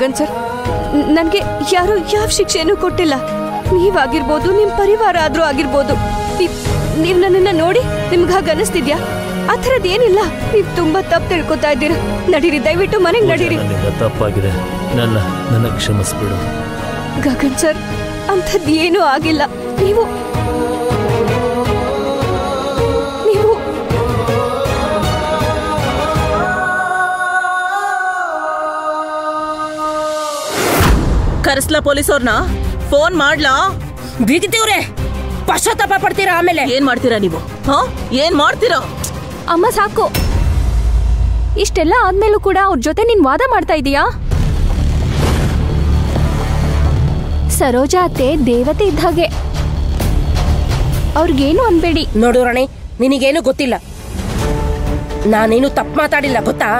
Sir, ನನಗೆ ಯಾರು ಯಾವ ಶಿಕ್ಷೆನೂ ಕೊಟ್ಟಿಲ್ಲ. ನೀವಾಗಿರ್ಬೋದು, ನಿಮ್ ಪರಿವಾರ ಆದ್ರೂ ಆಗಿರ್ಬೋದು. ನೀವ್ ನನ್ನನ್ನ ನೋಡಿ ನಿಮ್ಗೆ ಹಾಗೆ ಅನಿಸ್ತಿದ್ಯಾ? ಆ ಥರದ್ದು ಏನಿಲ್ಲ. ನೀವ್ ತುಂಬಾ ತಪ್ಪು ತಿಳ್ಕೊತಾ ಇದ್ದೀರಾ. ನಡೀರಿ, ದಯವಿಟ್ಟು ಮನೆಗೆ ನಡೀರಿ. ತಪ್ಪಾಗಿದೆ, ನನ್ನ ಕ್ಷಮಿಸ್ಬಿಡು. ಗಗನ್ ಸರ್, ಅಂಥದ್ದು ಏನೂ ಆಗಿಲ್ಲ. ನೀವು ಕರೆಸ್ಲಾ ಪೊಲೀಸವ್ರನ್ನ? ಫೋನ್ ಮಾಡ್ಲಾ? ಬಿಗಿತೀವ್ರೆ, ಪಶ್ಚಾತ್ತಾಪ ಪಡ್ತೀರಾ? ಆಮೇಲೆ ಏನ್ ಮಾಡ್ತೀರಾ ನೀವು? ಏನ್ ಮಾಡ್ತೀರಾ? ಅಮ್ಮ ಸಾಕು. ಇಷ್ಟೆಲ್ಲ ಆದ್ಮೇಲೂ ಕೂಡ ಅವ್ರ ಜೊತೆ ನೀನ್ ವಾದ ಮಾಡ್ತಾ ಇದೀಯಾ? ಸರೋಜಾ ಅತ್ತೆ ದೇವತೆ ಇದ್ದ ಹಾಗೆ, ಅವ್ರಿಗೇನು ಅನ್ಬೇಡಿ. ನೋಡು ರಾಣಿ, ನಿನಗೇನು ಗೊತ್ತಿಲ್ಲ. ನಾನೇನು ತಪ್ಪು ಮಾತಾಡಿಲ್ಲ ಗೊತ್ತಾ?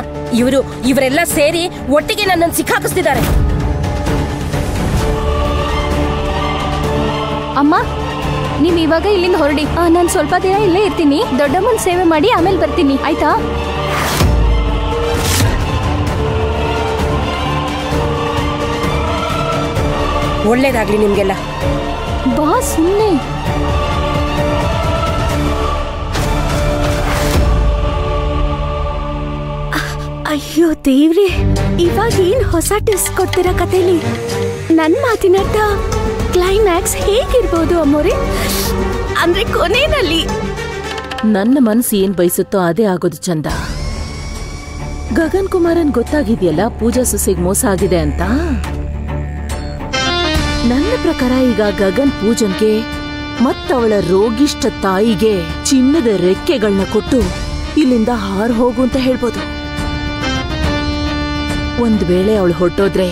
ಇವರೆಲ್ಲ ಸೇರಿ ಒಟ್ಟಿಗೆ ನನ್ನನ್ನು ಸಿಕ್ಕಾಕಿಸ್ತಿದ್ದಾರೆ. ಅಮ್ಮ, ನೀವ್ ಇವಾಗ ಇಲ್ಲಿಂದ ಹೊರಡಿ. ನಾನು ಸ್ವಲ್ಪ ದಿನ ಇಲ್ಲೇ ಇರ್ತೀನಿ. ದೊಡ್ಡಮ್ಮನ ಸೇವೆ ಮಾಡಿ ಆಮೇಲೆ ಬರ್ತೀನಿ, ಆಯ್ತಾ? ಒಳ್ಳೇದಾಗ್ಲಿ ನಿಮ್ಗೆಲ್ಲ. ಬಾ ಸುಮ್ಮನೆ. ಅಯ್ಯೋ ದೇವ್ರೆ, ಇವಾಗ ಏನ್ ಹೊಸ ಟ್ವಿಸ್ಟ್ ಕೊಡ್ತೀರಾ ಕಥೆಲಿ? ನನ್ ಮಾತಿನರ್ಥ ಕ್ಲೈಮ್ಯಾಕ್ಸ್ ಹೇಗಿರ್ಬೋದು ಅಮ್ಮೋರೆ? ಅಂದ್ರೆ ಕೊನೆಯಲ್ಲಿ ನನ್ನ ಮನಸ್ಸು ಏನ್ ಬಯಸುತ್ತೋ ಅದೇ ಆಗೋದು ಚಂದ. ಗಗನ್ ಕುಮಾರನ್ ಗೊತ್ತಾಗಿದೆಯಲ್ಲ ಪೂಜಾ ಸೊಸೆಗೆ ಮೋಸ ಆಗಿದೆ ಅಂತ. ನನ್ನ ಪ್ರಕಾರ ಈಗ ಗಗನ್ ಪೂಜನ್ಗೆ ಮತ್ತವಳ ರೋಗಿಷ್ಠ ತಾಯಿಗೆ ಚಿನ್ನದ ರೆಕ್ಕೆಗಳನ್ನ ಕೊಟ್ಟು ಇಲ್ಲಿಂದ ಹಾರು ಹೋಗು ಅಂತ ಹೇಳ್ಬೋದು. ಒಂದ್ ವೇಳೆ ಅವಳು ಹೊರಟೋದ್ರೆ